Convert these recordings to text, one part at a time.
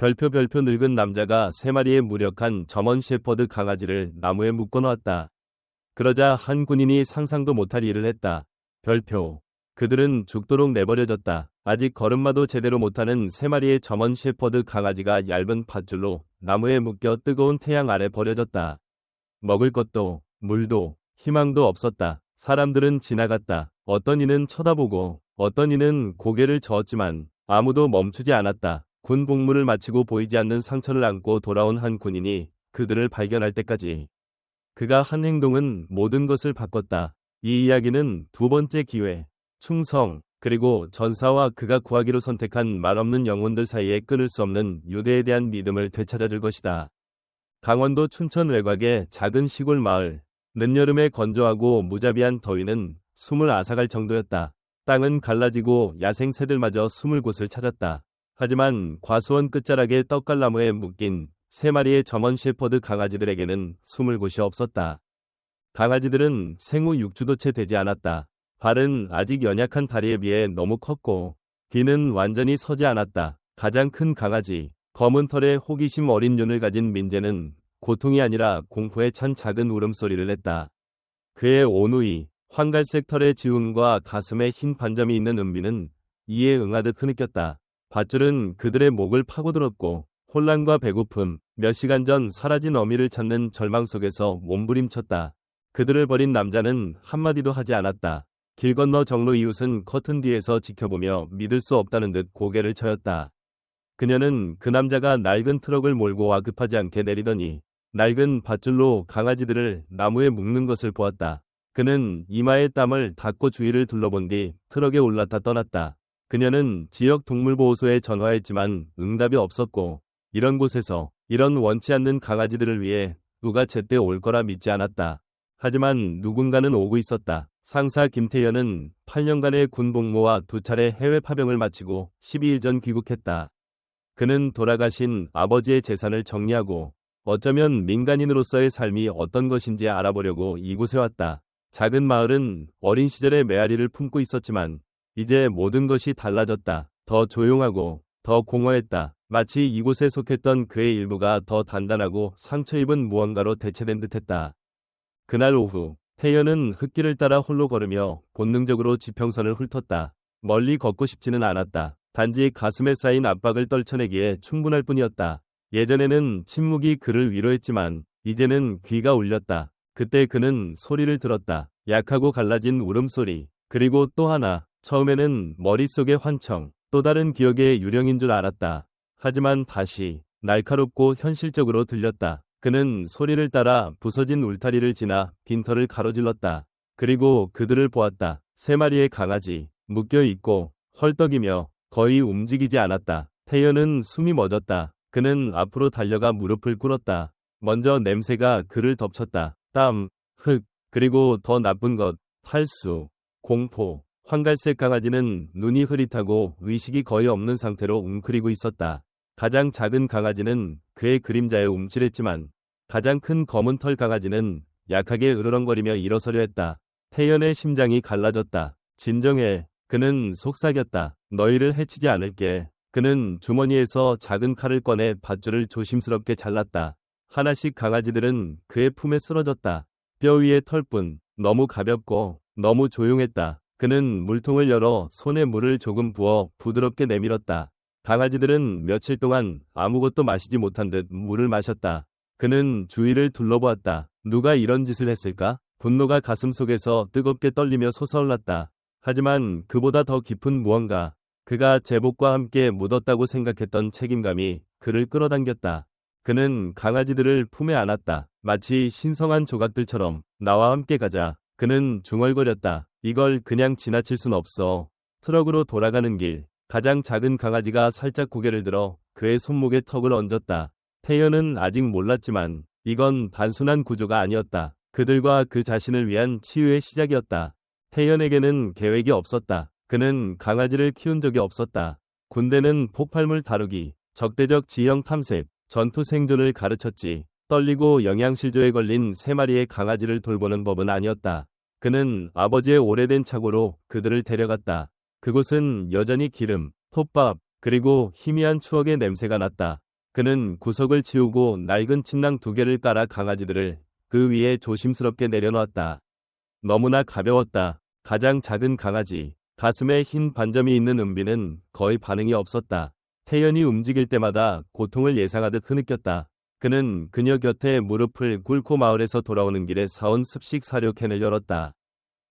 별표 늙은 남자가 3마리의 무력한 저먼 셰퍼드 강아지를 나무에 묶어놓았다. 그러자 한 군인이 상상도 못할 일을 했다. 별표. 그들은 죽도록 내버려졌다. 아직 걸음마도 제대로 못하는 3마리의 저먼 셰퍼드 강아지가 얇은 밧줄로 나무에 묶여 뜨거운 태양 아래 버려졌다. 먹을 것도 물도 희망도 없었다. 사람들은 지나갔다. 어떤 이는 쳐다보고 어떤 이는 고개를 저었지만 아무도 멈추지 않았다. 군 복무를 마치고 보이지 않는 상처를 안고 돌아온 한 군인이 그들을 발견할 때까지 그가 한 행동은 모든 것을 바꿨다. 이 이야기는 두 번째 기회, 충성, 그리고 전사와 그가 구하기로 선택한 말없는 영혼들 사이에 끊을 수 없는 유대에 대한 믿음을 되찾아줄 것이다. 강원도 춘천 외곽의 작은 시골 마을. 늦여름에 건조하고 무자비한 더위는 숨을 앗아갈 정도였다. 땅은 갈라지고 야생 새들마저 숨을 곳을 찾았다. 하지만 과수원 끝자락의 떡갈나무에 묶인 3마리의 저먼 셰퍼드 강아지들에게는 숨을 곳이 없었다. 강아지들은 생후 6주도 채 되지 않았다. 발은 아직 연약한 다리에 비해 너무 컸고 귀는 완전히 서지 않았다. 가장 큰 강아지, 검은 털에 호기심 어린 눈을 가진 민재는 고통이 아니라 공포에 찬 작은 울음소리를 냈다. 그의 온우이, 황갈색 털의 지움과 가슴에 흰 반점이 있는 은비는 이에 응하듯 흐느꼈다. 밧줄은 그들의 목을 파고들었고 혼란과 배고픔, 몇 시간 전 사라진 어미를 찾는 절망 속에서 몸부림쳤다. 그들을 버린 남자는 한마디도 하지 않았다. 길 건너 정로 이웃은 커튼 뒤에서 지켜보며 믿을 수 없다는 듯 고개를 저었다. 그녀는 그 남자가 낡은 트럭을 몰고 와 급하지 않게 내리더니 낡은 밧줄로 강아지들을 나무에 묶는 것을 보았다. 그는 이마에 땀을 닦고 주위를 둘러본 뒤 트럭에 올라타 떠났다. 그녀는 지역 동물보호소에 전화했지만 응답이 없었고 이런 곳에서 이런 원치 않는 강아지들을 위해 누가 제때 올 거라 믿지 않았다. 하지만 누군가는 오고 있었다. 상사 김태현은 8년간의 군 복무와 2차례 해외 파병을 마치고 12일 전 귀국했다. 그는 돌아가신 아버지의 재산을 정리하고 어쩌면 민간인으로서의 삶이 어떤 것인지 알아보려고 이곳에 왔다. 작은 마을은 어린 시절의 메아리를 품고 있었지만 이제 모든 것이 달라졌다. 더 조용하고 더 공허했다. 마치 이곳에 속했던 그의 일부가 더 단단하고 상처 입은 무언가로 대체된 듯했다. 그날 오후 태연은 흙길을 따라 홀로 걸으며 본능적으로 지평선을 훑었다. 멀리 걷고 싶지는 않았다. 단지 가슴에 쌓인 압박을 떨쳐내기에 충분할 뿐이었다. 예전에는 침묵이 그를 위로했지만 이제는 귀가 울렸다. 그때 그는 소리를 들었다. 약하고 갈라진 울음소리. 그리고 또 하나. 처음에는 머릿속의 환청, 또 다른 기억의 유령인 줄 알았다. 하지만 다시 날카롭고 현실적으로 들렸다. 그는 소리를 따라 부서진 울타리를 지나 빈터를 가로질렀다. 그리고 그들을 보았다. 3마리의 강아지, 묶여있고 헐떡이며 거의 움직이지 않았다. 태연은 숨이 멎었다. 그는 앞으로 달려가 무릎을 꿇었다. 먼저 냄새가 그를 덮쳤다. 땀, 흙, 그리고 더 나쁜 것, 탈수, 공포. 황갈색 강아지는 눈이 흐릿하고 의식이 거의 없는 상태로 웅크리고 있었다. 가장 작은 강아지는 그의 그림자에 움찔했지만 가장 큰 검은 털 강아지는 약하게 으르렁거리며 일어서려 했다. 태연의 심장이 갈라졌다. 진정해. 그는 속삭였다. 너희를 해치지 않을게. 그는 주머니에서 작은 칼을 꺼내 밧줄을 조심스럽게 잘랐다. 하나씩 강아지들은 그의 품에 쓰러졌다. 뼈 위의 털뿐. 너무 가볍고 너무 조용했다. 그는 물통을 열어 손에 물을 조금 부어 부드럽게 내밀었다. 강아지들은 며칠 동안 아무것도 마시지 못한 듯 물을 마셨다. 그는 주위를 둘러보았다. 누가 이런 짓을 했을까? 분노가 가슴속에서 뜨겁게 떨리며 솟아올랐다. 하지만 그보다 더 깊은 무언가, 그가 제복과 함께 묻었다고 생각했던 책임감이 그를 끌어당겼다. 그는 강아지들을 품에 안았다. 마치 신성한 조각들처럼 나와 함께 가자. 그는 중얼거렸다. 이걸 그냥 지나칠 순 없어. 트럭으로 돌아가는 길, 가장 작은 강아지가 살짝 고개를 들어 그의 손목에 턱을 얹었다. 태연은 아직 몰랐지만 이건 단순한 구조가 아니었다. 그들과 그 자신을 위한 치유의 시작이었다. 태연에게는 계획이 없었다. 그는 강아지를 키운 적이 없었다. 군대는 폭발물 다루기, 적대적 지형 탐색, 전투 생존을 가르쳤지. 떨리고 영양실조에 걸린 3마리의 강아지를 돌보는 법은 아니었다. 그는 아버지의 오래된 차고로 그들을 데려갔다. 그곳은 여전히 기름, 톱밥, 그리고 희미한 추억의 냄새가 났다. 그는 구석을 치우고 낡은 침낭 2개를 깔아 강아지들을 그 위에 조심스럽게 내려놓았다. 너무나 가벼웠다. 가장 작은 강아지, 가슴에 흰 반점이 있는 은비는 거의 반응이 없었다. 태연이 움직일 때마다 고통을 예상하듯 흐느꼈다. 그는 그녀 곁에 무릎을 꿇고 마을에서 돌아오는 길에 사온 습식 사료 캔을 열었다.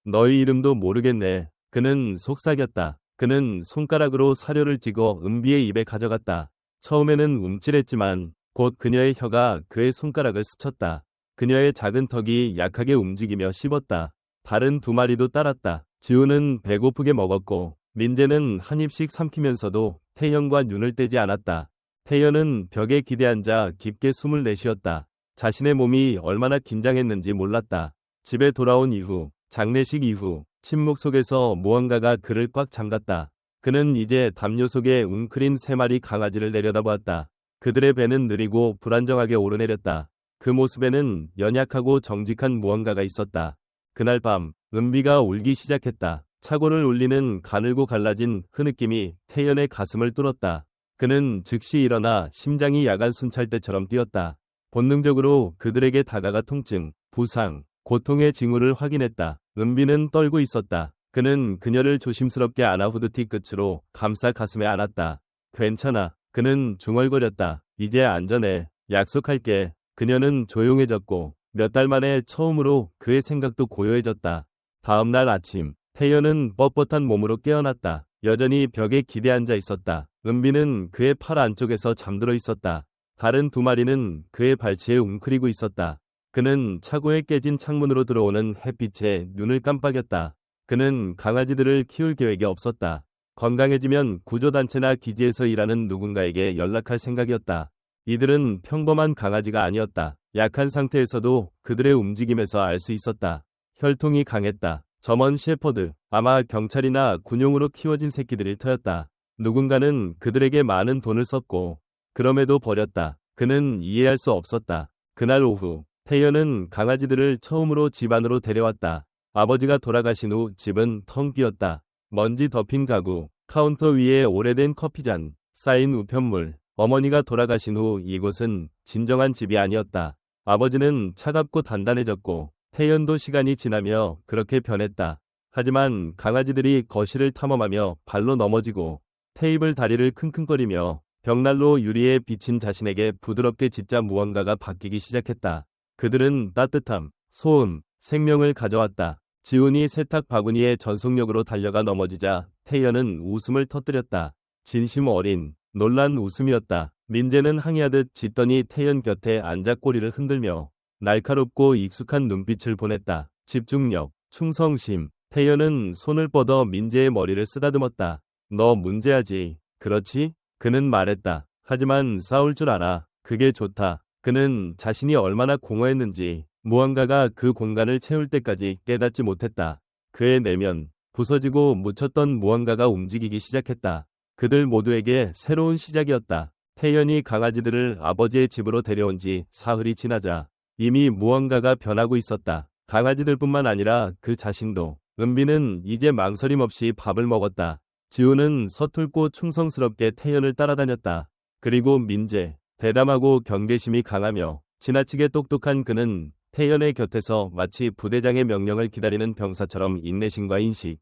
너희 이름도 모르겠네. 그는 속삭였다. 그는 손가락으로 사료를 찍어 은비의 입에 가져갔다. 처음에는 움찔했지만 곧 그녀의 혀가 그의 손가락을 스쳤다. 그녀의 작은 턱이 약하게 움직이며 씹었다. 다른 2마리도 따랐다. 지우는 배고프게 먹었고 민재는 한 입씩 삼키면서도 태연과 눈을 떼지 않았다. 태연은 벽에 기대앉아 깊게 숨을 내쉬었다. 자신의 몸이 얼마나 긴장했는지 몰랐다. 집에 돌아온 이후, 장례식 이후, 침묵 속에서 무언가가 그를 꽉 잠갔다. 그는 이제 담요 속에 웅크린 3마리 강아지를 내려다보았다. 그들의 배는 느리고 불안정하게 오르내렸다. 그 모습에는 연약하고 정직한 무언가가 있었다. 그날 밤, 은비가 울기 시작했다. 차고를 울리는 가늘고 갈라진 흐느낌이 태연의 가슴을 뚫었다. 그는 즉시 일어나 심장이 야간 순찰 때처럼 뛰었다. 본능적으로 그들에게 다가가 통증, 부상, 고통의 징후를 확인했다. 은비는 떨고 있었다. 그는 그녀를 조심스럽게 안아 후드티 끝으로 감싸 가슴에 안았다. 괜찮아. 그는 중얼거렸다. 이제 안전해. 약속할게. 그녀는 조용해졌고 몇 달 만에 처음으로 그의 생각도 고요해졌다. 다음 날 아침, 태연은 뻣뻣한 몸으로 깨어났다. 여전히 벽에 기대앉아 있었다. 은비는 그의 팔 안쪽에서 잠들어 있었다. 다른 2마리는 그의 발치에 웅크리고 있었다. 그는 차고에 깨진 창문으로 들어오는 햇빛에 눈을 깜빡였다. 그는 강아지들을 키울 계획이 없었다. 건강해지면 구조단체나 기지에서 일하는 누군가에게 연락할 생각이었다. 이들은 평범한 강아지가 아니었다. 약한 상태에서도 그들의 움직임에서 알 수 있었다. 혈통이 강했다. 저먼 셰퍼드, 아마 경찰이나 군용으로 키워진 새끼들일 터였다. 누군가는 그들에게 많은 돈을 썼고 그럼에도 버렸다. 그는 이해할 수 없었다. 그날 오후, 태연은 강아지들을 처음으로 집 안으로 데려왔다. 아버지가 돌아가신 후 집은 텅 비었다. 먼지 덮인 가구, 카운터 위에 오래된 커피잔, 쌓인 우편물. 어머니가 돌아가신 후 이곳은 진정한 집이 아니었다. 아버지는 차갑고 단단해졌고 태연도 시간이 지나며 그렇게 변했다. 하지만 강아지들이 거실을 탐험하며 발로 넘어지고 테이블 다리를 킁킁거리며 벽난로 유리에 비친 자신에게 부드럽게 짖자 무언가가 바뀌기 시작했다. 그들은 따뜻함, 소음, 생명을 가져왔다. 지훈이 세탁 바구니에 전속력으로 달려가 넘어지자 태연은 웃음을 터뜨렸다. 진심 어린, 놀란 웃음이었다. 민재는 항의하듯 짖더니 태연 곁에 앉아 꼬리를 흔들며 날카롭고 익숙한 눈빛을 보냈다. 집중력, 충성심. 태연은 손을 뻗어 민재의 머리를 쓰다듬었다. 너 문제아지. 그렇지? 그는 말했다. 하지만 싸울 줄 알아. 그게 좋다. 그는 자신이 얼마나 공허했는지 무언가가 그 공간을 채울 때까지 깨닫지 못했다. 그의 내면, 부서지고 묻혔던 무언가가 움직이기 시작했다. 그들 모두에게 새로운 시작이었다. 태연이 강아지들을 아버지의 집으로 데려온 지 사흘이 지나자 이미 무언가가 변하고 있었다. 강아지들뿐만 아니라 그 자신도. 은비는 이제 망설임 없이 밥을 먹었다. 지우는 서툴고 충성스럽게 태연을 따라다녔다. 그리고 민재, 대담하고 경계심이 강하며 지나치게 똑똑한 그는 태연의 곁에서 마치 부대장의 명령을 기다리는 병사처럼 인내심과 인식,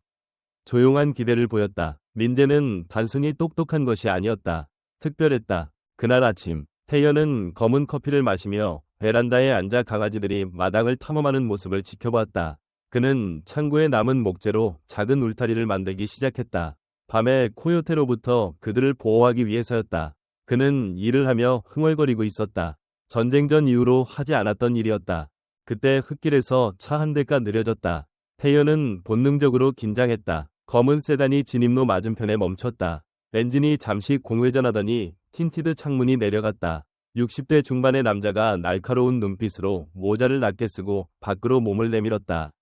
조용한 기대를 보였다. 민재는 단순히 똑똑한 것이 아니었다. 특별했다. 그날 아침, 태연은 검은 커피를 마시며 베란다에 앉아 강아지들이 마당을 탐험하는 모습을 지켜보았다. 그는 창고에 남은 목재로 작은 울타리를 만들기 시작했다. 밤에 코요테로부터 그들을 보호하기 위해서였다. 그는 일을 하며 흥얼거리고 있었다. 전쟁 전 이후로 하지 않았던 일이었다. 그때 흙길에서 차 한 대가 느려졌다. 태연은 본능적으로 긴장했다. 검은 세단이 진입로 맞은편에 멈췄다. 엔진이 잠시 공회전하더니 틴티드 창문이 내려갔다. 60대 중반의 남자가 날카로운 눈빛으로 모자를 낮게 쓰고 밖으로 몸을 내밀었다.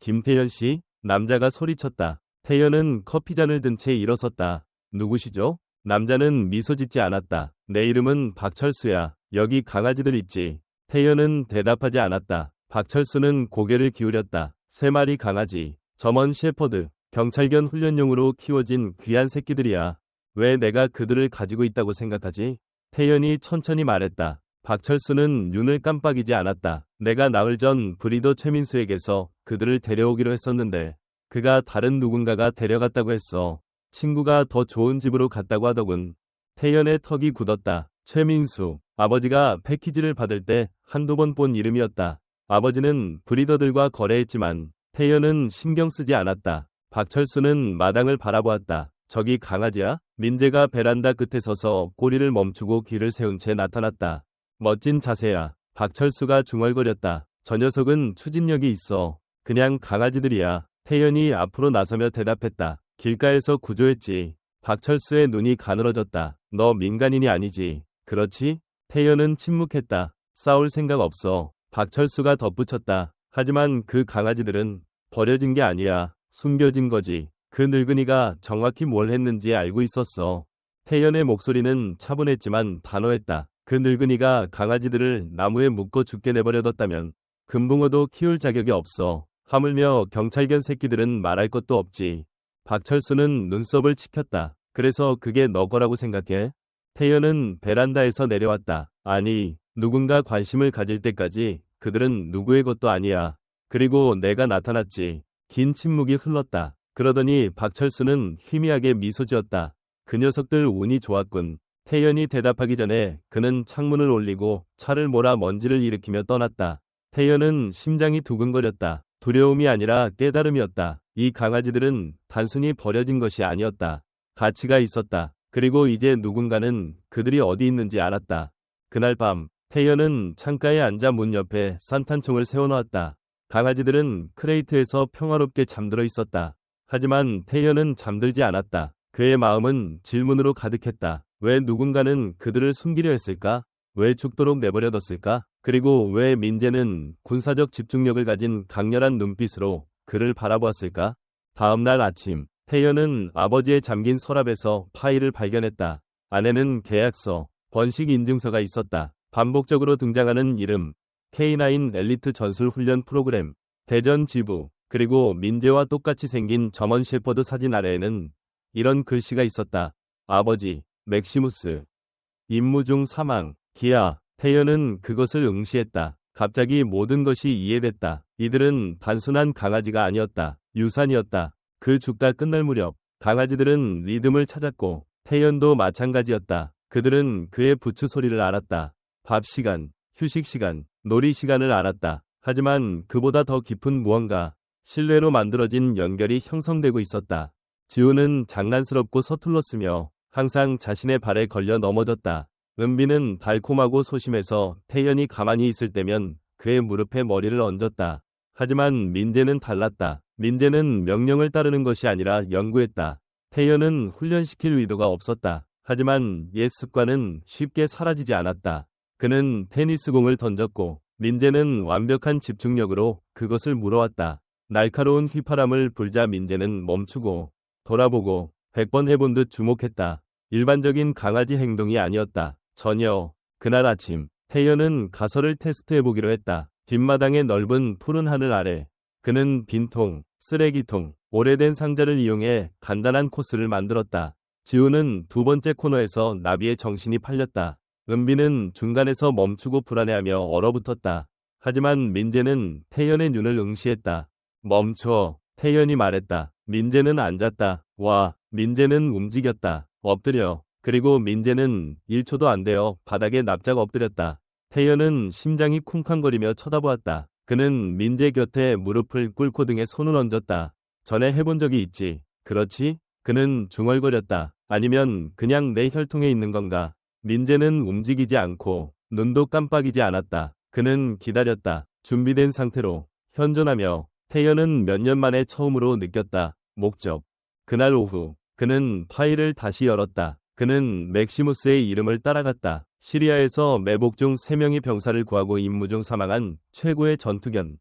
김태연 씨? 남자가 소리쳤다. 태연은 커피잔을 든 채 일어섰다. 누구시죠? 남자는 미소 짓지 않았다. 내 이름은 박철수야. 여기 강아지들 있지. 태연은 대답하지 않았다. 박철수는 고개를 기울였다. 3마리 강아지. 저먼 셰퍼드. 경찰견 훈련용으로 키워진 귀한 새끼들이야. 왜 내가 그들을 가지고 있다고 생각하지? 태연이 천천히 말했다. 박철수는 눈을 깜빡이지 않았다. 내가 나흘 전 브리더 최민수에게서 그들을 데려오기로 했었는데 그가 다른 누군가가 데려갔다고 했어. 친구가 더 좋은 집으로 갔다고 하더군. 태연의 턱이 굳었다. 최민수. 아버지가 패키지를 받을 때 한두 번 본 이름이었다. 아버지는 브리더들과 거래했지만 태연은 신경 쓰지 않았다. 박철수는 마당을 바라보았다. 저기 강아지야? 민재가 베란다 끝에 서서 꼬리를 멈추고 귀를 세운 채 나타났다. 멋진 자세야. 박철수가 중얼거렸다. 저 녀석은 추진력이 있어. 그냥 강아지들이야. 태연이 앞으로 나서며 대답했다. 길가에서 구조했지. 박철수의 눈이 가늘어졌다. 너 민간인이 아니지. 그렇지? 태연은 침묵했다. 싸울 생각 없어. 박철수가 덧붙였다. 하지만 그 강아지들은 버려진 게 아니야. 숨겨진 거지. 그 늙은이가 정확히 뭘 했는지 알고 있었어. 태연의 목소리는 차분했지만 단호했다. 그 늙은이가 강아지들을 나무에 묶어 죽게 내버려뒀다면 금붕어도 키울 자격이 없어. 하물며 경찰견 새끼들은 말할 것도 없지. 박철수는 눈썹을 치켰다. 그래서 그게 너 거라고 생각해? 태연은 베란다에서 내려왔다. 아니, 누군가 관심을 가질 때까지 그들은 누구의 것도 아니야. 그리고 내가 나타났지. 긴 침묵이 흘렀다. 그러더니 박철수는 희미하게 미소 지었다. 그 녀석들 운이 좋았군. 태연이 대답하기 전에 그는 창문을 올리고 차를 몰아 먼지를 일으키며 떠났다. 태연은 심장이 두근거렸다. 두려움이 아니라 깨달음이었다. 이 강아지들은 단순히 버려진 것이 아니었다. 가치가 있었다. 그리고 이제 누군가는 그들이 어디 있는지 알았다. 그날 밤 태연은 창가에 앉아 문 옆에 산탄총을 세워놓았다. 강아지들은 크레이트에서 평화롭게 잠들어 있었다. 하지만 태연은 잠들지 않았다. 그의 마음은 질문으로 가득했다. 왜 누군가는 그들을 숨기려 했을까? 왜 죽도록 내버려뒀을까? 그리고 왜 민재는 군사적 집중력을 가진 강렬한 눈빛으로 그를 바라보았을까? 다음 날 아침, 태연은 아버지의 잠긴 서랍에서 파일을 발견했다. 안에는 계약서, 번식 인증서가 있었다. 반복적으로 등장하는 이름, K9 엘리트 전술 훈련 프로그램, 대전 지부, 그리고 민재와 똑같이 생긴 저먼 셰퍼드 사진 아래에는 이런 글씨가 있었다. 아버지, 맥시무스. 임무 중 사망. 기아. 태연은 그것을 응시했다. 갑자기 모든 것이 이해됐다. 이들은 단순한 강아지가 아니었다. 유산이었다. 그 죽다 끝날 무렵 강아지들은 리듬을 찾았고 태연도 마찬가지였다. 그들은 그의 부츠 소리를 알았다. 밥 시간, 휴식 시간, 놀이 시간을 알았다. 하지만 그보다 더 깊은 무언가, 신뢰로 만들어진 연결이 형성되고 있었다. 지우는 장난스럽고 서툴렀으며 항상 자신의 발에 걸려 넘어졌다. 은비는 달콤하고 소심해서 태연이 가만히 있을 때면 그의 무릎에 머리를 얹었다. 하지만 민재는 달랐다. 민재는 명령을 따르는 것이 아니라 연구했다. 태연은 훈련시킬 의도가 없었다. 하지만 옛 습관은 쉽게 사라지지 않았다. 그는 테니스공을 던졌고 민재는 완벽한 집중력으로 그것을 물어왔다. 날카로운 휘파람을 불자 민재는 멈추고 돌아보고 100번 해본 듯 주목했다. 일반적인 강아지 행동이 아니었다. 전혀. 그날 아침 태연은 가설을 테스트해보기로 했다. 뒷마당의 넓은 푸른 하늘 아래 그는 빈통, 쓰레기통, 오래된 상자를 이용해 간단한 코스를 만들었다. 지우는 두 번째 코너에서 나비의 정신이 팔렸다. 은비는 중간에서 멈추고 불안해하며 얼어붙었다. 하지만 민재는 태연의 눈을 응시했다. 멈춰. 태연이 말했다. 민재는 앉았다. 와. 민재는 움직였다. 엎드려. 그리고 민재는 1초도 안 되어 바닥에 납작 엎드렸다. 태연은 심장이 쿵쾅거리며 쳐다보았다. 그는 민재 곁에 무릎을 꿇고 등에 손을 얹었다. 전에 해본 적이 있지. 그렇지? 그는 중얼거렸다. 아니면 그냥 내 혈통에 있는 건가? 민재는 움직이지 않고 눈도 깜빡이지 않았다. 그는 기다렸다. 준비된 상태로 현존하며 태연은 몇 년 만에 처음으로 느꼈다. 목적. 그날 오후 그는 파일을 다시 열었다. 그는 맥시무스의 이름을 따라갔다. 시리아에서 매복 중 3명의 병사를 구하고 임무 중 사망한 최고의 전투견.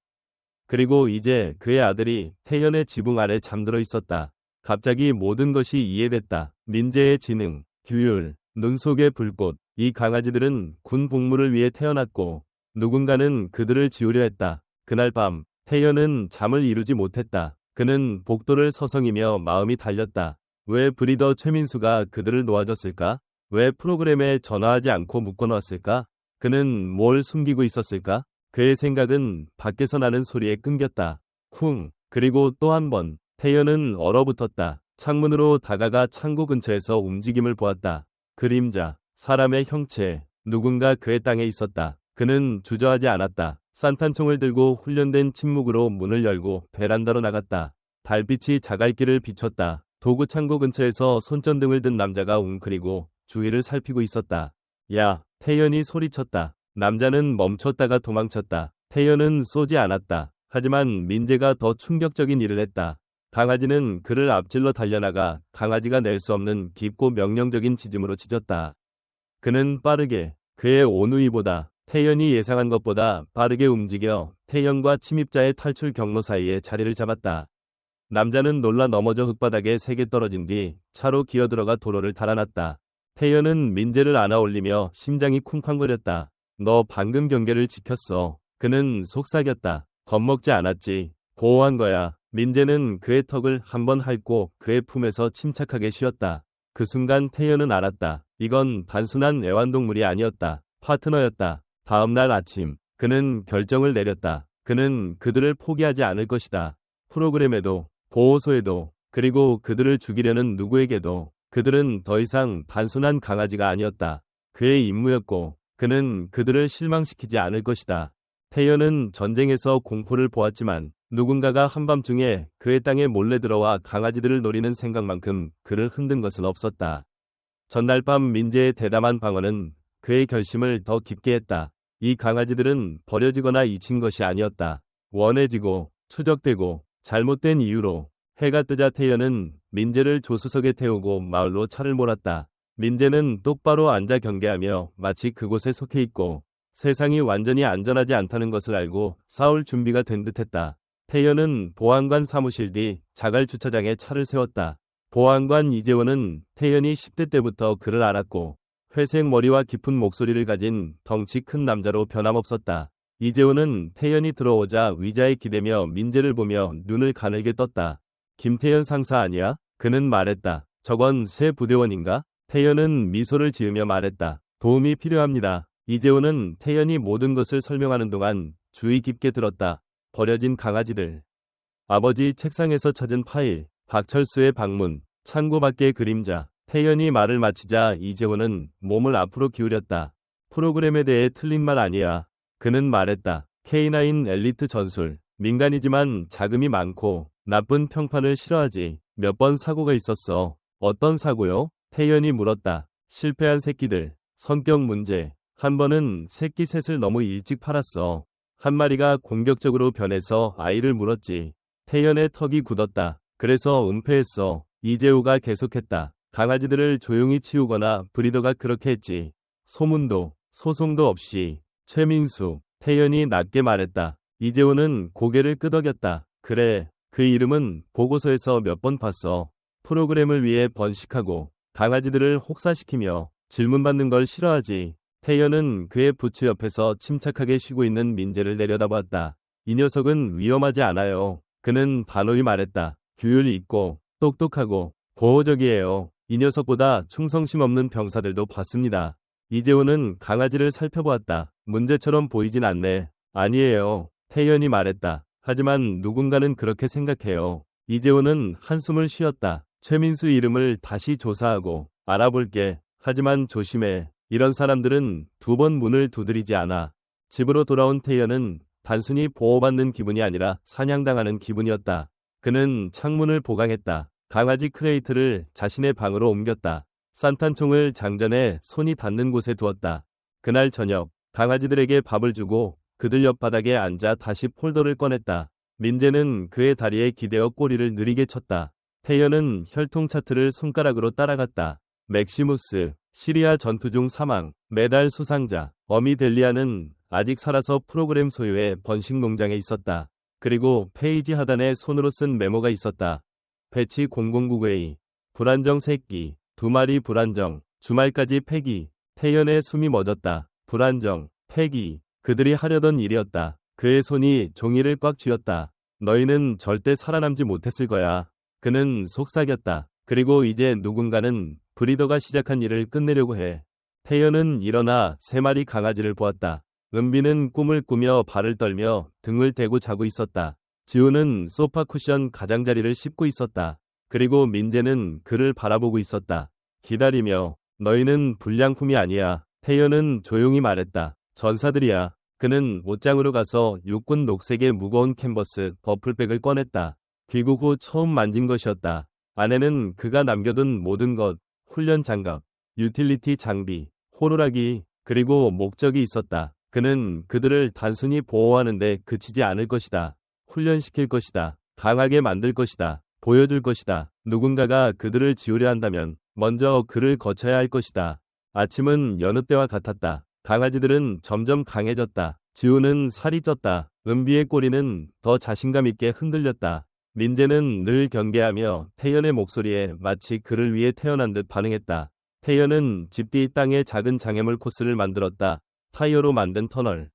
그리고 이제 그의 아들이 태연의 지붕 아래 잠들어 있었다. 갑자기 모든 것이 이해됐다. 민재의 지능, 규율, 눈 속의 불꽃. 이 강아지들은 군 복무를 위해 태어났고 누군가는 그들을 지우려 했다. 그날 밤 태연은 잠을 이루지 못했다. 그는 복도를 서성이며 마음이 달렸다. 왜 브리더 최민수가 그들을 놓아줬을까? 왜 프로그램에 전화하지 않고 묶어놨을까? 그는 뭘 숨기고 있었을까? 그의 생각은 밖에서 나는 소리에 끊겼다. 쿵. 그리고 또 한 번. 태연은 얼어붙었다. 창문으로 다가가 창고 근처에서 움직임을 보았다. 그림자, 사람의 형체, 누군가 그의 땅에 있었다. 그는 주저하지 않았다. 산탄총을 들고 훈련된 침묵으로 문을 열고 베란다로 나갔다. 달빛이 자갈길을 비췄다. 도구 창고 근처에서 손전등을 든 남자가 웅크리고 주위를 살피고 있었다. 야, 태연이 소리쳤다. 남자는 멈췄다가 도망쳤다. 태연은 쏘지 않았다. 하지만 민재가 더 충격적인 일을 했다. 강아지는 그를 앞질러 달려나가 강아지가 낼 수 없는 깊고 명령적인 짖음으로 짖었다. 그는 빠르게 그의 온우이보다 태연이 예상한 것보다 빠르게 움직여 태연과 침입자의 탈출 경로 사이에 자리를 잡았다. 남자는 놀라 넘어져 흙바닥에 세게 떨어진 뒤 차로 기어들어가 도로를 달아났다. 태연은 민재를 안아올리며 심장이 쿵쾅거렸다. 너 방금 경계를 지켰어. 그는 속삭였다. 겁먹지 않았지. 보호한 거야. 민재는 그의 턱을 한번 핥고 그의 품에서 침착하게 쉬었다. 그 순간 태연은 알았다. 이건 단순한 애완동물이 아니었다. 파트너였다. 다음 날 아침 그는 결정을 내렸다. 그는 그들을 포기하지 않을 것이다. 프로그램에도 보호소에도 그리고 그들을 죽이려는 누구에게도 그들은 더 이상 단순한 강아지가 아니었다. 그의 임무였고 그는 그들을 실망시키지 않을 것이다. 태연은 전쟁에서 공포를 보았지만 누군가가 한밤중에 그의 땅에 몰래 들어와 강아지들을 노리는 생각만큼 그를 흔든 것은 없었다. 전날 밤 민재의 대담한 방언은 그의 결심을 더 깊게 했다. 이 강아지들은 버려지거나 잊힌 것이 아니었다. 원해지고 추적되고 잘못된 이유로 해가 뜨자 태연은 민재를 조수석에 태우고 마을로 차를 몰았다. 민재는 똑바로 앉아 경계하며 마치 그곳에 속해 있고 세상이 완전히 안전하지 않다는 것을 알고 싸울 준비가 된 듯했다. 태연은 보안관 사무실 뒤 자갈 주차장에 차를 세웠다. 보안관 이재원은 태연이 10대 때부터 그를 알았고 회색 머리와 깊은 목소리를 가진 덩치 큰 남자로 변함없었다. 이재원은 태연이 들어오자 의자에 기대며 민재를 보며 눈을 가늘게 떴다. 김태연 상사 아니야? 그는 말했다. 저건 새 부대원인가? 태연은 미소를 지으며 말했다. 도움이 필요합니다. 이재훈은 태연이 모든 것을 설명하는 동안 주의 깊게 들었다. 버려진 강아지들. 아버지 책상에서 찾은 파일, 박철수의 방문, 창고 밖의 그림자. 태연이 말을 마치자 이재훈은 몸을 앞으로 기울였다. 프로그램에 대해 틀린 말 아니야. 그는 말했다. K9 엘리트 전술. 민간이지만 자금이 많고 나쁜 평판을 싫어하지. 몇 번 사고가 있었어. 어떤 사고요? 태연이 물었다. 실패한 새끼들. 성격 문제. 한 번은 새끼 셋을 너무 일찍 팔았어. 한 마리가 공격적으로 변해서 아이를 물었지. 태연의 턱이 굳었다. 그래서 은폐했어. 이재우가 계속했다. 강아지들을 조용히 치우거나 브리더가 그렇게 했지. 소문도 소송도 없이. 최민수. 태연이 낮게 말했다. 이재우는 고개를 끄덕였다. 그래. 그 이름은 보고서에서 몇 번 봤어. 프로그램을 위해 번식하고 강아지들을 혹사시키며 질문받는 걸 싫어하지. 태연은 그의 부츠 옆에서 침착하게 쉬고 있는 민재를 내려다보았다. 이 녀석은 위험하지 않아요. 그는 단호히 말했다. 규율 있고 똑똑하고 보호적이에요. 이 녀석보다 충성심 없는 병사들도 봤습니다. 이재호는 강아지를 살펴보았다. 문제처럼 보이진 않네. 아니에요. 태연이 말했다. 하지만 누군가는 그렇게 생각해요. 이재호는 한숨을 쉬었다. 최민수 이름을 다시 조사하고 알아볼게. 하지만 조심해. 이런 사람들은 두 번 문을 두드리지 않아. 집으로 돌아온 태연은 단순히 보호받는 기분이 아니라 사냥당하는 기분이었다. 그는 창문을 보강했다. 강아지 크레이트를 자신의 방으로 옮겼다. 산탄총을 장전해 손이 닿는 곳에 두었다. 그날 저녁 강아지들에게 밥을 주고 그들 옆 바닥에 앉아 다시 폴더를 꺼냈다. 민재는 그의 다리에 기대어 꼬리를 느리게 쳤다. 태연은 혈통 차트를 손가락으로 따라갔다. 맥시무스, 시리아 전투 중 사망, 메달 수상자, 어미 델리아는 아직 살아서 프로그램 소유의 번식 농장에 있었다. 그리고 페이지 하단에 손으로 쓴 메모가 있었다. 배치 009A, 불안정 새끼, 2마리 불안정, 주말까지 폐기. 태연의 숨이 멎었다. 불안정, 폐기. 그들이 하려던 일이었다. 그의 손이 종이를 꽉 쥐었다. 너희는 절대 살아남지 못했을 거야. 그는 속삭였다. 그리고 이제 누군가는 브리더가 시작한 일을 끝내려고 해. 태연은 일어나 3마리 강아지를 보았다. 은비는 꿈을 꾸며 발을 떨며 등을 대고 자고 있었다. 지우는 소파 쿠션 가장자리를 씹고 있었다. 그리고 민재는 그를 바라보고 있었다. 기다리며 너희는 불량품이 아니야. 태연은 조용히 말했다. 전사들이야. 그는 옷장으로 가서 육군 녹색의 무거운 캔버스 버플백을 꺼냈다. 귀국 후 처음 만진 것이었다. 안에는 그가 남겨둔 모든 것, 훈련 장갑, 유틸리티 장비, 호루라기, 그리고 목적이 있었다. 그는 그들을 단순히 보호하는 데 그치지 않을 것이다. 훈련시킬 것이다. 강하게 만들 것이다. 보여줄 것이다. 누군가가 그들을 지우려 한다면 먼저 그를 거쳐야 할 것이다. 아침은 여느 때와 같았다. 강아지들은 점점 강해졌다. 지우는 살이 쪘다. 은비의 꼬리는 더 자신감 있게 흔들렸다. 민재는 늘 경계하며 태연의 목소리에 마치 그를 위해 태어난 듯 반응했다. 태연은 집 뒤 땅에 작은 장애물 코스를 만들었다. 타이어로 만든 터널,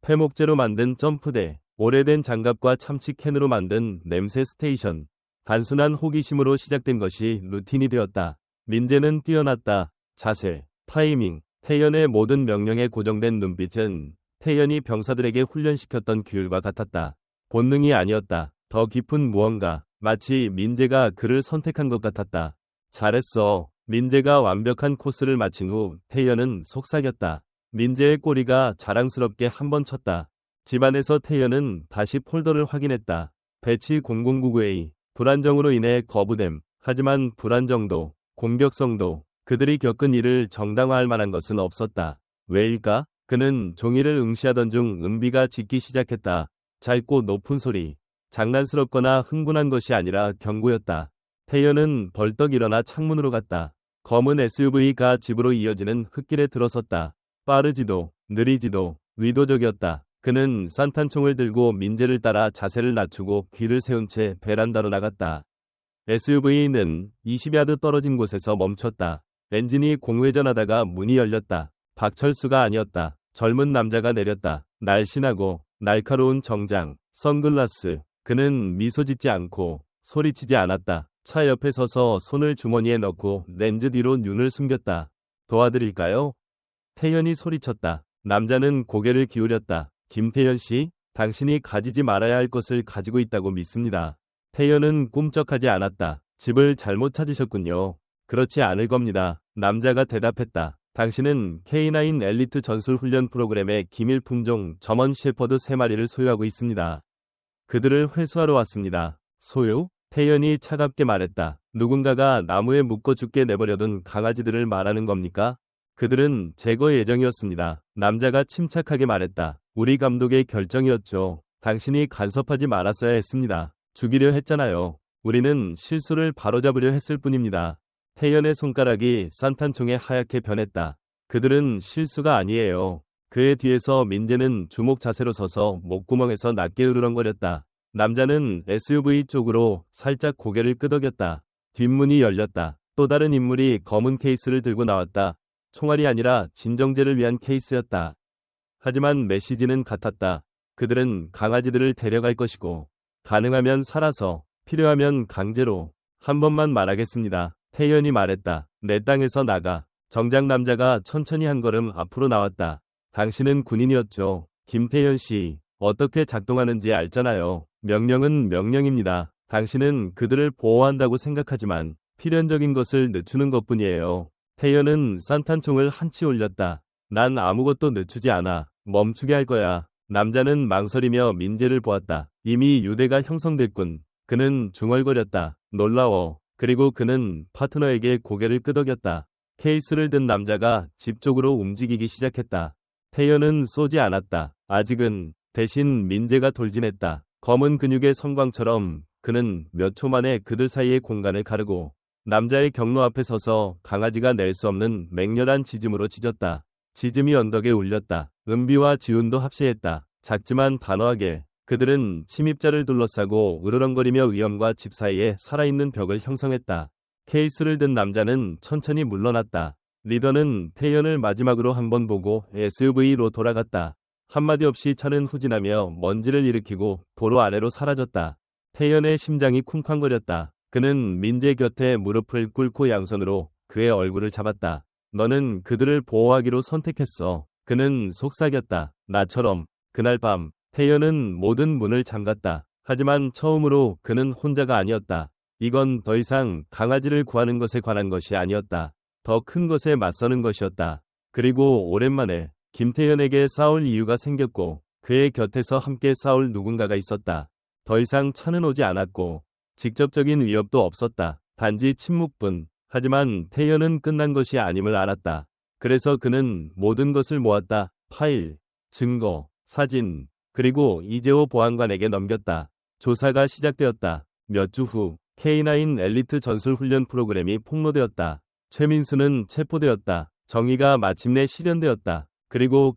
폐목재로 만든 점프대, 오래된 장갑과 참치 캔으로 만든 냄새 스테이션. 단순한 호기심으로 시작된 것이 루틴이 되었다. 민재는 뛰어났다. 자세, 타이밍, 태연의 모든 명령에 고정된 눈빛은 태연이 병사들에게 훈련시켰던 규율과 같았다. 본능이 아니었다. 더 깊은 무언가, 마치 민재가 그를 선택한 것 같았다. 잘했어. 민재가 완벽한 코스를 마친 후 태연은 속삭였다. 민재의 꼬리가 자랑스럽게 한 번 쳤다. 집안에서 태연은 다시 폴더를 확인했다. 배치 0099A, 불안정으로 인해 거부됨. 하지만 불안정도, 공격성도, 그들이 겪은 일을 정당화할 만한 것은 없었다. 왜일까? 그는 종이를 응시하던 중 은비가 짖기 시작했다. 짧고 높은 소리. 장난스럽거나 흥분한 것이 아니라 경고였다. 태연은 벌떡 일어나 창문으로 갔다. 검은 SUV가 집으로 이어지는 흙길에 들어섰다. 빠르지도 느리지도 의도적이었다. 그는 산탄총을 들고 민재를 따라 자세를 낮추고 귀를 세운 채 베란다로 나갔다. SUV는 20야드 떨어진 곳에서 멈췄다. 엔진이 공회전하다가 문이 열렸다. 박철수가 아니었다. 젊은 남자가 내렸다. 날씬하고 날카로운 정장, 선글라스. 그는 미소 짓지 않고 소리치지 않았다. 차 옆에 서서 손을 주머니에 넣고 렌즈 뒤로 눈을 숨겼다. 도와드릴까요? 태연이 소리쳤다. 남자는 고개를 기울였다. 김태연 씨, 당신이 가지지 말아야 할 것을 가지고 있다고 믿습니다. 태연은 꿈쩍하지 않았다. 집을 잘못 찾으셨군요. 그렇지 않을 겁니다. 남자가 대답했다. 당신은 K9 엘리트 전술 훈련 프로그램의 기밀 품종 저먼 셰퍼드 3마리를 소유하고 있습니다. 그들을 회수하러 왔습니다. 소유? 태연이 차갑게 말했다. 누군가가 나무에 묶어 죽게 내버려둔 강아지들을 말하는 겁니까? 그들은 제거 예정이었습니다. 남자가 침착하게 말했다. 우리 감독의 결정이었죠. 당신이 간섭하지 말았어야 했습니다. 죽이려 했잖아요. 우리는 실수를 바로잡으려 했을 뿐입니다. 태연의 손가락이 산탄총에 하얗게 변했다. 그들은 실수가 아니에요. 그의 뒤에서 민재는 주목 자세로 서서 목구멍에서 낮게 으르렁거렸다. 남자는 SUV 쪽으로 살짝 고개를 끄덕였다. 뒷문이 열렸다. 또 다른 인물이 검은 케이스를 들고 나왔다. 총알이 아니라 진정제를 위한 케이스였다. 하지만 메시지는 같았다. 그들은 강아지들을 데려갈 것이고 가능하면 살아서 필요하면 강제로 한 번만 말하겠습니다. 태연이 말했다. 내 땅에서 나가. 정장 남자가 천천히 한 걸음 앞으로 나왔다. 당신은 군인이었죠. 김태연 씨, 어떻게 작동하는지 알잖아요. 명령은 명령입니다. 당신은 그들을 보호한다고 생각하지만 필연적인 것을 늦추는 것뿐이에요. 태연은 산탄총을 한치 올렸다. 난 아무것도 늦추지 않아. 멈추게 할 거야. 남자는 망설이며 민재를 보았다. 이미 유대가 형성됐군. 그는 중얼거렸다. 놀라워. 그리고 그는 파트너에게 고개를 끄덕였다. 케이스를 든 남자가 집 쪽으로 움직이기 시작했다. 태연은 쏘지 않았다. 아직은. 대신 민재가 돌진했다. 검은 근육의 성광처럼 그는 몇 초 만에 그들 사이의 공간을 가르고 남자의 경로 앞에 서서 강아지가 낼 수 없는 맹렬한 짖음으로 짖었다. 짖음이 언덕에 울렸다. 은비와 지훈도 합세했다. 작지만 단호하게. 그들은 침입자를 둘러싸고 으르렁거리며 위험과 집 사이에 살아있는 벽을 형성했다. 케이스를 든 남자는 천천히 물러났다. 리더는 태연을 마지막으로 한번 보고 SUV로 돌아갔다. 한마디 없이 차는 후진하며 먼지를 일으키고 도로 아래로 사라졌다. 태연의 심장이 쿵쾅거렸다. 그는 민재 곁에 무릎을 꿇고 양손으로 그의 얼굴을 잡았다. 너는 그들을 보호하기로 선택했어. 그는 속삭였다. 나처럼. 그날 밤 태연은 모든 문을 잠갔다. 하지만 처음으로 그는 혼자가 아니었다. 이건 더 이상 강아지를 구하는 것에 관한 것이 아니었다. 더 큰 것에 맞서는 것이었다. 그리고 오랜만에 김태현에게 싸울 이유가 생겼고 그의 곁에서 함께 싸울 누군가가 있었다. 더 이상 차는 오지 않았고 직접적인 위협도 없었다. 단지 침묵뿐. 하지만 태연은 끝난 것이 아님을 알았다. 그래서 그는 모든 것을 모았다. 파일, 증거, 사진, 그리고 이재호 보안관에게 넘겼다. 조사가 시작되었다. 몇 주 후 K9 엘리트 전술 훈련 프로그램이 폭로되었다. 최민수는 체포되었다. 정의가 마침내 실현되었다. 그리고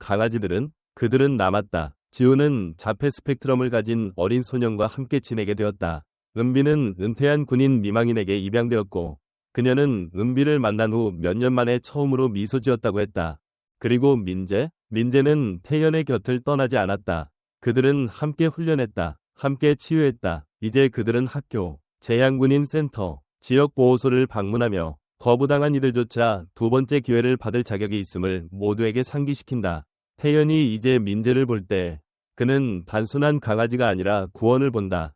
그들은 남았다. 지호는 자폐 스펙트럼을 가진 어린 소년과 함께 지내게 되었다. 은비는 은퇴한 군인 미망인에게 입양되었고 그녀는 은비를 만난 후 몇 년 만에 처음으로 미소 지었다고 했다. 그리고 민재는 태연의 곁을 떠나지 않았다. 그들은 함께 훈련했다. 함께 치유했다. 이제 그들은 학교, 재향군인 센터, 지역보호소를 방문하며 거부당한 이들조차 두 번째 기회를 받을 자격이 있음을 모두에게 상기시킨다. 태연이 이제 민재를 볼 때 그는 단순한 강아지가 아니라 구원을 본다.